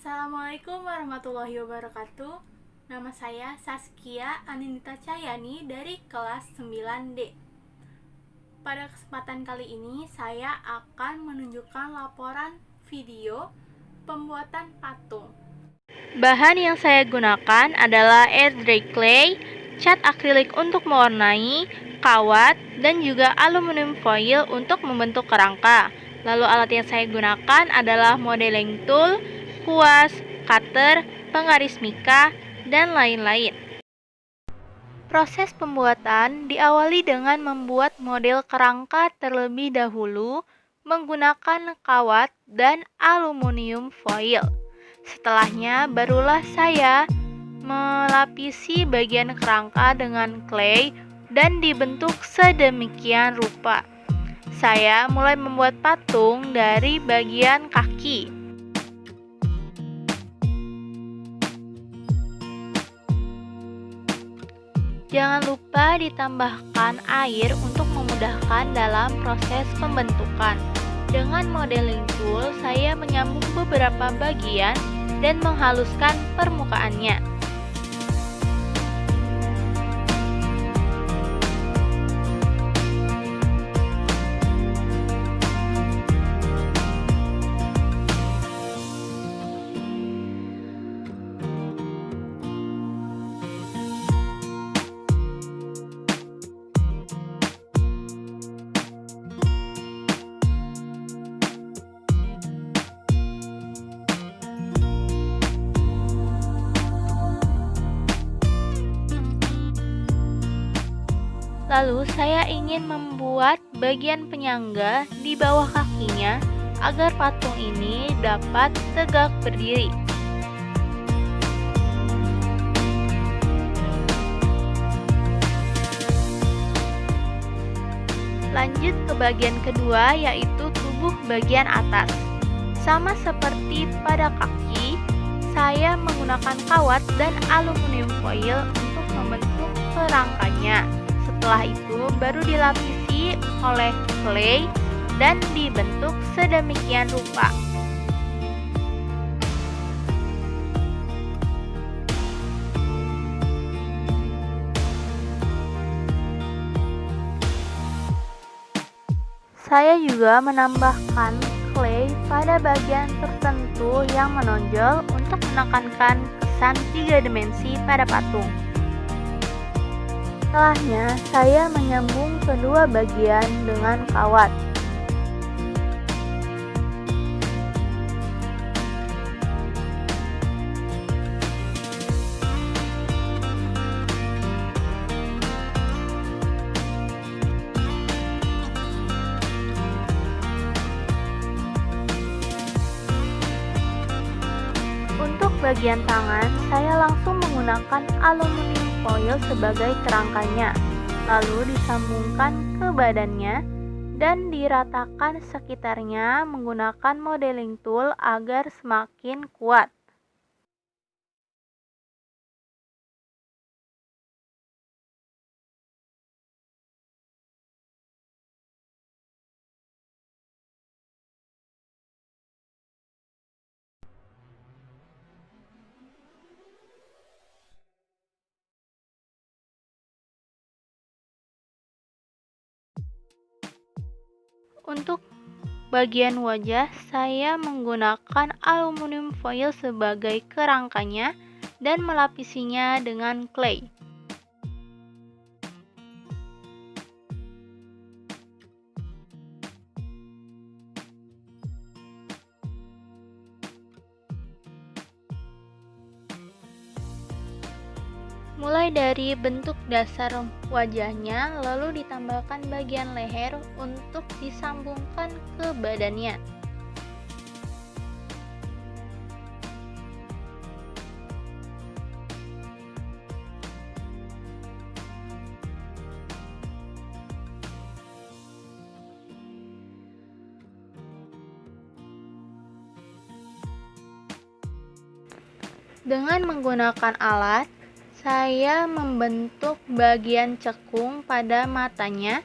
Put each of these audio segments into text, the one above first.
Assalamualaikum warahmatullahi wabarakatuh. Nama saya Saskia Aninita Cahyani dari kelas 9D. Pada kesempatan kali ini saya akan menunjukkan laporan video pembuatan patung. Bahan yang saya gunakan adalah air dry clay, cat akrilik untuk mewarnai, kawat, dan juga aluminium foil untuk membentuk kerangka. Lalu alat yang saya gunakan adalah modeling tool, kuas, cutter, penggaris mika, dan lain-lain. Proses pembuatan diawali dengan membuat model kerangka terlebih dahulu menggunakan kawat dan aluminium foil. Setelahnya barulah saya melapisi bagian kerangka dengan clay dan dibentuk sedemikian rupa. Saya mulai membuat patung dari bagian kaki. Jangan lupa ditambahkan air untuk memudahkan dalam proses pembentukan. Dengan modeling tool, saya menyambung beberapa bagian dan menghaluskan permukaannya. Lalu saya ingin membuat bagian penyangga di bawah kakinya agar patung ini dapat tegak berdiri. Lanjut ke bagian kedua, yaitu tubuh bagian atas. Sama seperti pada kaki, saya menggunakan kawat dan aluminium foil untuk membentuk kerangkanya. Setelah itu baru dilapisi oleh clay dan dibentuk sedemikian rupa. Saya juga menambahkan clay pada bagian tertentu yang menonjol untuk menekankan kesan 3 dimensi pada patung. Setelahnya, saya menyambung kedua bagian dengan kawat. Untuk bagian tangan, saya langsung menggunakan aluminium foil sebagai kerangkanya, lalu disambungkan ke badannya dan diratakan sekitarnya menggunakan modeling tool agar semakin kuat. Untuk bagian wajah, saya menggunakan aluminium foil sebagai kerangkanya dan melapisinya dengan clay. Mulai dari bentuk dasar wajahnya, lalu ditambahkan bagian leher untuk disambungkan ke badannya. Dengan menggunakan alat, saya membentuk bagian cekung pada matanya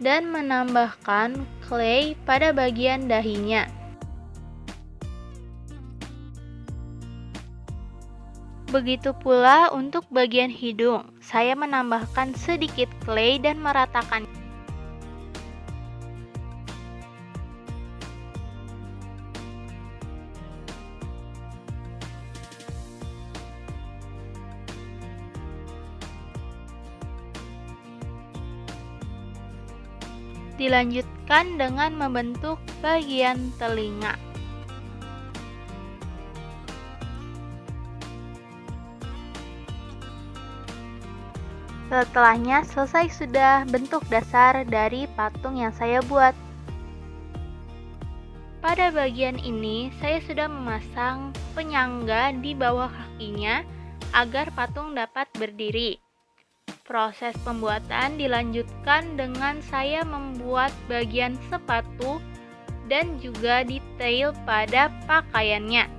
dan menambahkan clay pada bagian dahinya. Begitu pula untuk bagian hidung, saya menambahkan sedikit clay dan meratakan. Dilanjutkan dengan membentuk bagian telinga. Setelahnya selesai sudah bentuk dasar dari patung yang saya buat. Pada bagian ini saya sudah memasang penyangga di bawah kakinya agar patung dapat berdiri. Proses pembuatan dilanjutkan dengan saya membuat bagian sepatu dan juga detail pada pakaiannya.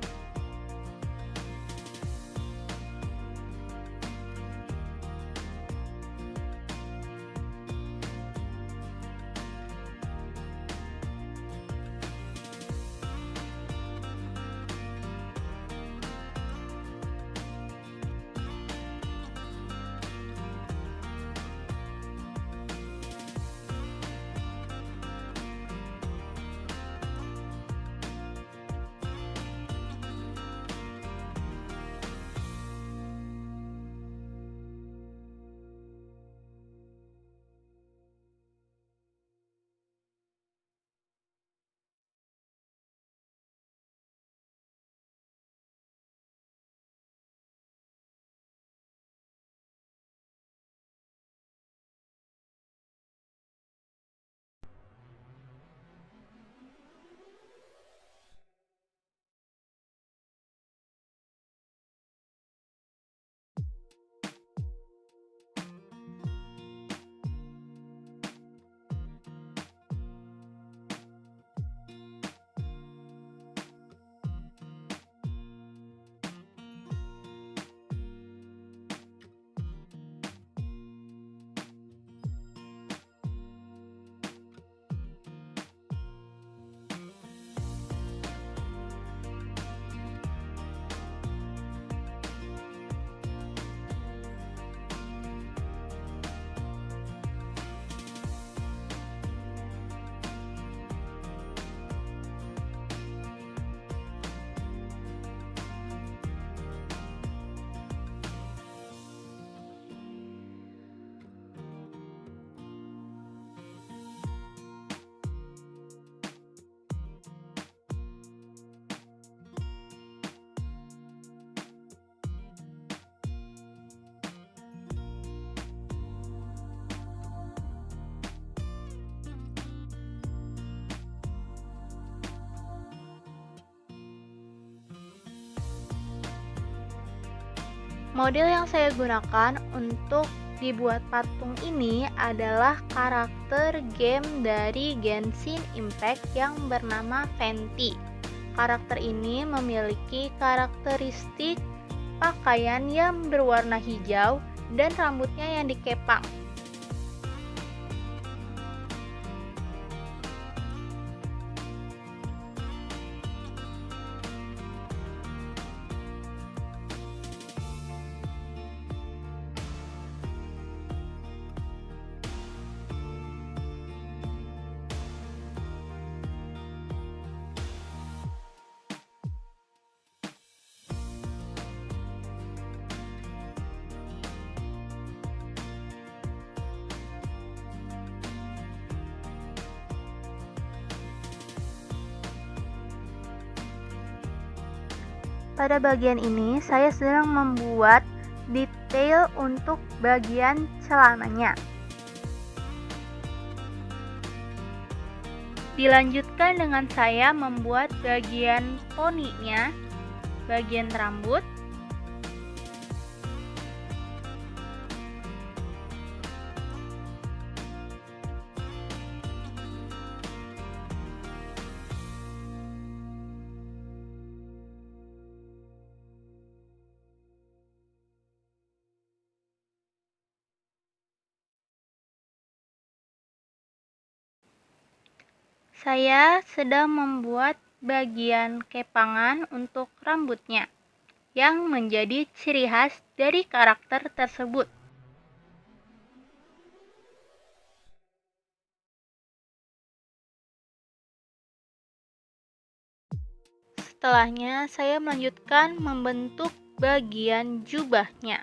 Model yang saya gunakan untuk dibuat patung ini adalah karakter game dari Genshin Impact yang bernama Venti. Karakter ini memiliki karakteristik pakaian yang berwarna hijau dan rambutnya yang dikepang. Pada bagian ini saya sedang membuat detail untuk bagian celananya. Dilanjutkan dengan saya membuat bagian poninya, bagian rambut, saya sedang membuat bagian kepangan untuk rambutnya. yang menjadi ciri khas dari karakter tersebut. Setelahnya, saya melanjutkan membentuk bagian jubahnya.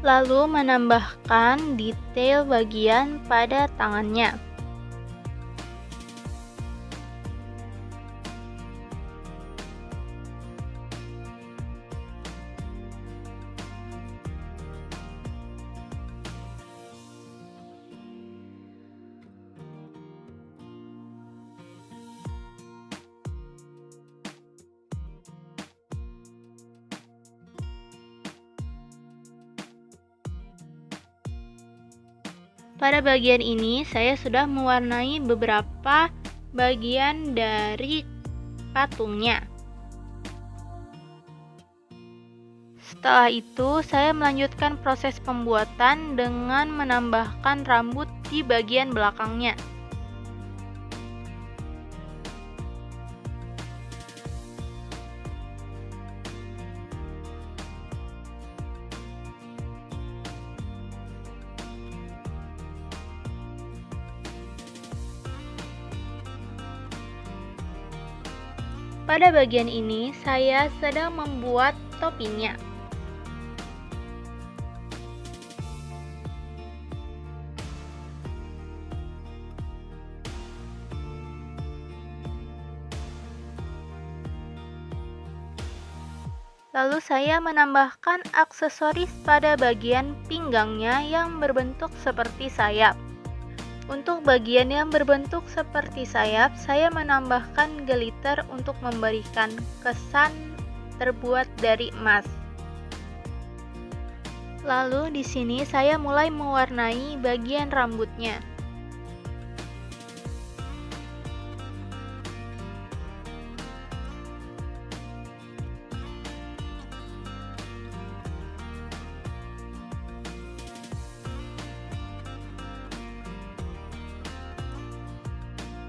Lalu menambahkan detail bagian pada tangannya. Pada bagian ini, saya sudah mewarnai beberapa bagian dari patungnya. Setelah itu, saya melanjutkan proses pembuatan dengan menambahkan rambut di bagian belakangnya. Pada bagian ini, saya sedang membuat topinya. Lalu saya menambahkan aksesoris pada bagian pinggangnya yang berbentuk seperti sayap. Untuk bagian yang berbentuk seperti sayap, saya menambahkan glitter untuk memberikan kesan terbuat dari emas. Lalu di sini saya mulai mewarnai bagian rambutnya.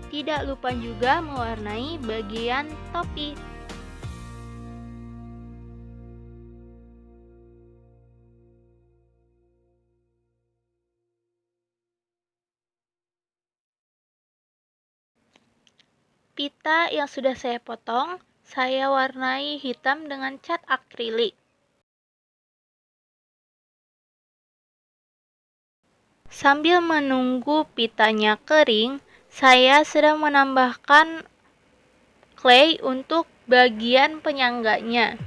Tidak lupa juga mewarnai bagian topi. Pita yang sudah saya potong, saya warnai hitam dengan cat akrilik. Sambil menunggu pitanya kering, saya sedang menambahkan clay untuk bagian penyangganya.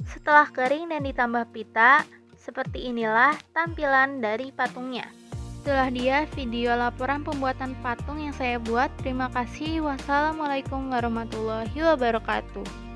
Setelah kering dan ditambah pita, seperti inilah tampilan dari patungnya. Itulah dia video laporan pembuatan patung yang saya buat. Terima kasih. Wassalamualaikum warahmatullahi wabarakatuh.